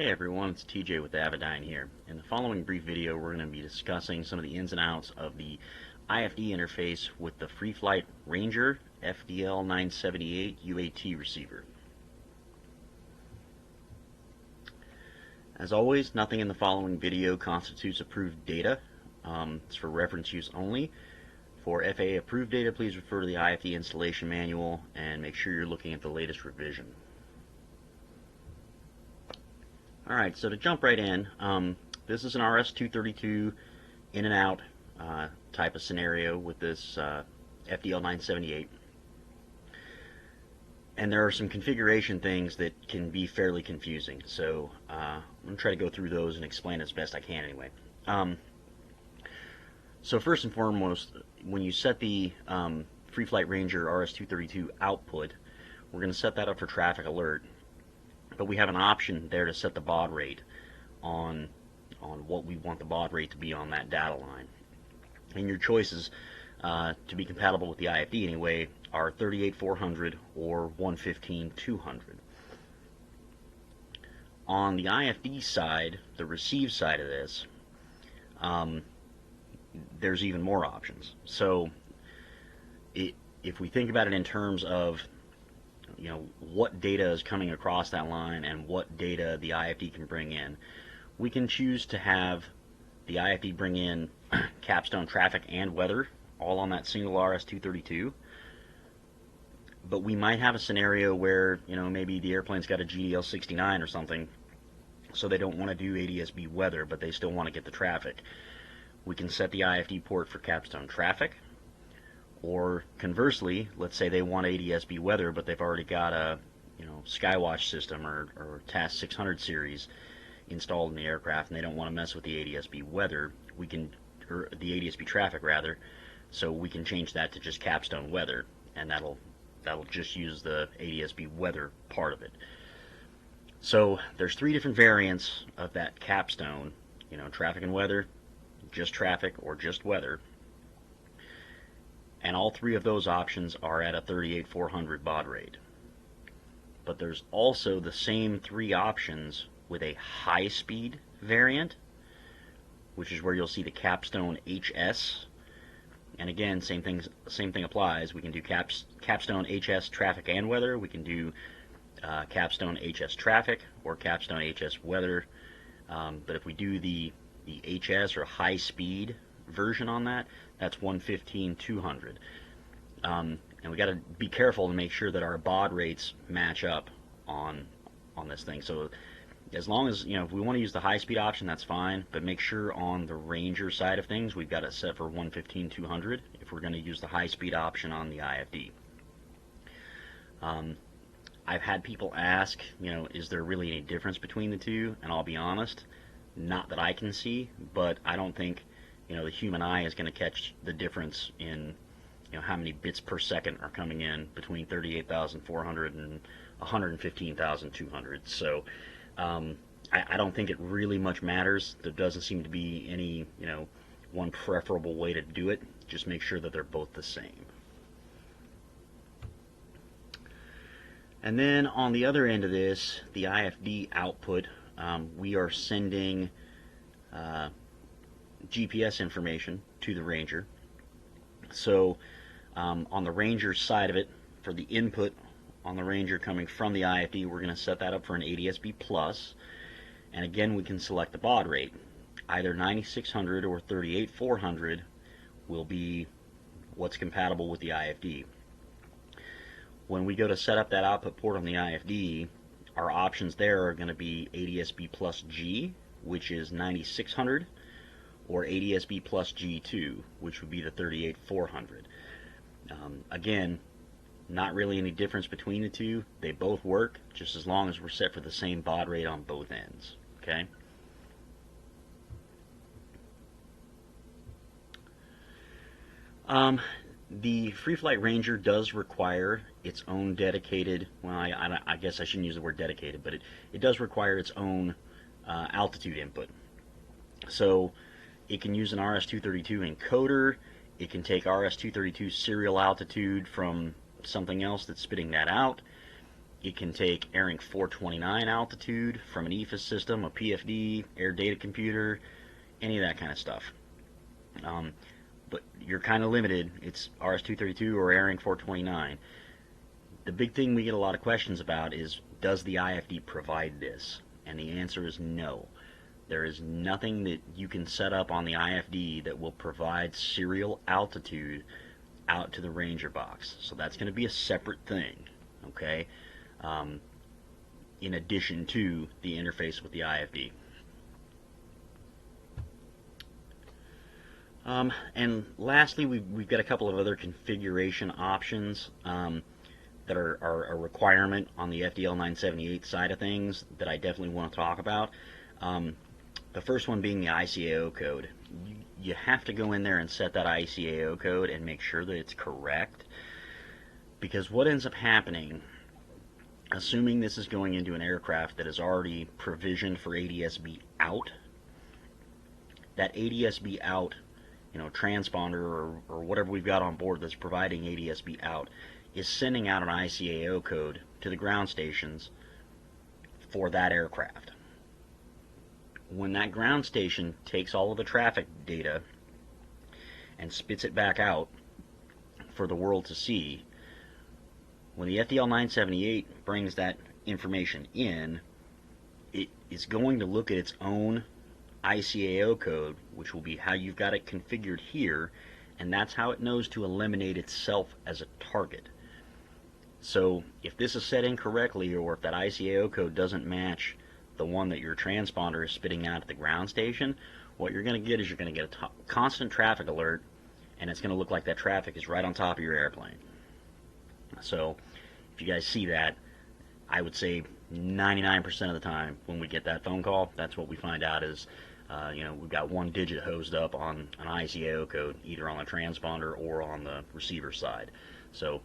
Hey everyone, it's TJ with Avidyne here. In the following brief video, we're going to be discussing some of the ins and outs of the IFD interface with the FreeFlight Ranger FDL978 UAT receiver. As always, nothing in the following video constitutes approved data. It's for reference use only. For FAA approved data, please refer to the IFD installation manual and make sure you're looking at the latest revision. Alright, so to jump right in, this is an RS232 in and out type of scenario with this FDL978. And there are some configuration things that can be fairly confusing, so I'm going to try to go through those and explain as best I can anyway. So first and foremost, when you set the FreeFlight Ranger RS232 output, we're going to set that up for traffic alert. But we have an option there to set the baud rate on what we want the baud rate to be on that data line. And your choices to be compatible with the IFD anyway are 38400 or 115200. On the IFD side, the receive side of this, there's even more options. So if we think about it in terms of what data is coming across that line and what data the IFD can bring in, we can choose to have the IFD bring in capstone traffic and weather all on that single RS232. But we might have a scenario where maybe the airplane's got a GDL69 or something, so they don't want to do ADS-B weather, but they still want to get the traffic. We can set the IFD port for capstone traffic. Or conversely, let's say they want ADS-B weather, but they've already got a Skywatch system or TAS 600 series installed in the aircraft, and they don't want to mess with the ADS-B weather. We can, or the ADS-B traffic rather. So we can change that to just capstone weather, and that'll just use the ADS-B weather part of it. So there's three different variants of that capstone. Traffic and weather, just traffic, or just weather. And all three of those options are at a 38400 baud rate. But there's also the same three options with a high-speed variant, which is where you'll see the capstone HS. And again, same thing applies. We can do capstone HS traffic and weather. We can do capstone HS traffic or capstone HS weather. But if we do the HS or high-speed version on that, that's 115200. And we got to be careful to make sure that our baud rates match up on this thing. So as long as if we want to use the high speed option, that's fine, but make sure on the Ranger side of things we've got it set for 115200 if we're going to use the high speed option on the IFD. I've had people ask, is there really any difference between the two? And I'll be honest, not that I can see, but I don't think the human eye is going to catch the difference in how many bits per second are coming in between 38,400 and 115,200. So I don't think it really much matters. There doesn't seem to be any one preferable way to do it. Just make sure that they're both the same. And then on the other end of this, the IFD output, we are sending GPS information to the Ranger. So on the Ranger side of it, for the input on the Ranger coming from the IFD, we're going to set that up for an ADS-B plus, and again we can select the baud rate. Either 9600 or 38400 will be what's compatible with the IFD. When we go to set up that output port on the IFD, our options there are going to be ADS-B plus G, which is 9600, or ADS-B plus G2, which would be the 38400. Again, not really any difference between the two. They both work, just as long as we're set for the same baud rate on both ends. Okay. The FreeFlight Ranger does require its own dedicated, well, I guess I shouldn't use the word dedicated, but it does require its own altitude input. So it can use an RS232 encoder. It can take RS232 serial altitude from something else that's spitting that out. It can take ARINC 429 altitude from an EFIS system, a PFD, air data computer, any of that kind of stuff. But you're kind of limited. It's RS232 or ARINC 429. The big thing we get a lot of questions about is, does the IFD provide this? And the answer is no. There is nothing that you can set up on the IFD that will provide serial altitude out to the Ranger box. So that's going to be a separate thing, okay? In addition to the interface with the IFD. And lastly, we've got a couple of other configuration options that are a requirement on the FDL978 side of things that I definitely want to talk about. The first one being the ICAO code. You have to go in there and set that ICAO code and make sure that it's correct, because what ends up happening, assuming this is going into an aircraft that is already provisioned for ADS-B out, that ADS-B out, transponder or whatever we've got on board that's providing ADS-B out is sending out an ICAO code to the ground stations for that aircraft. When that ground station takes all of the traffic data and spits it back out for the world to see, when the FDL978 brings that information in, it is going to look at its own ICAO code, which will be how you've got it configured here, and that's how it knows to eliminate itself as a target. So if this is set incorrectly, or if that ICAO code doesn't match the one that your transponder is spitting out at the ground station, what you're going to get is you're going to get a constant traffic alert, and it's going to look like that traffic is right on top of your airplane. So if you guys see that, I would say 99% of the time when we get that phone call, that's what we find out is we've got one digit hosed up on an ICAO code, either on the transponder or on the receiver side. So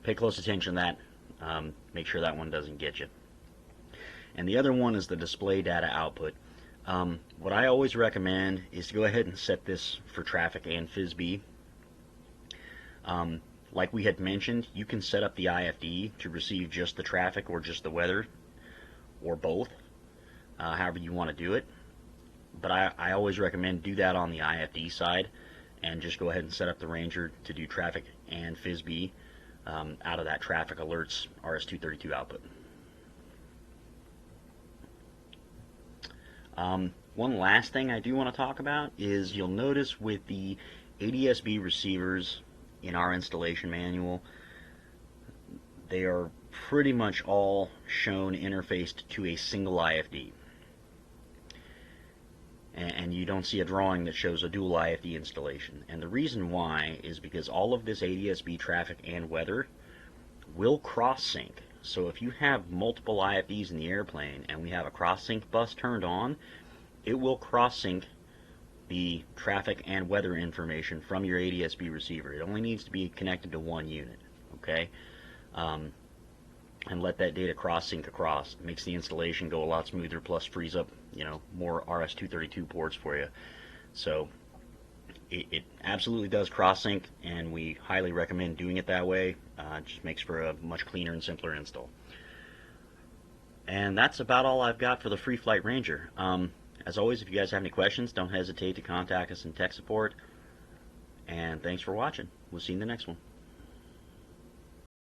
pay close attention to that. Make sure that one doesn't get you. And the other one is the display data output. What I always recommend is to go ahead and set this for traffic and FSB. Like we had mentioned, you can set up the IFD to receive just the traffic or just the weather, or both, however you want to do it. But I always recommend do that on the IFD side, and just go ahead and set up the Ranger to do traffic and FSB out of that traffic alerts RS232 output. One last thing I do want to talk about is, you'll notice with the ADS-B receivers in our installation manual, they are pretty much all shown interfaced to a single IFD. And you don't see a drawing that shows a dual IFD installation. And the reason why is because all of this ADS-B traffic and weather will cross-sync. So if you have multiple IFDs in the airplane and we have a cross-sync bus turned on, it will cross-sync the traffic and weather information from your ADS-B receiver. It only needs to be connected to one unit, okay? And let that data cross-sync across. It makes the installation go a lot smoother, plus frees up, more RS232 ports for you. So it absolutely does cross-sync, and we highly recommend doing it that way. It just makes for a much cleaner and simpler install. And that's about all I've got for the FreeFlight Ranger. As always, if you guys have any questions, don't hesitate to contact us in tech support. And thanks for watching. We'll see you in the next one.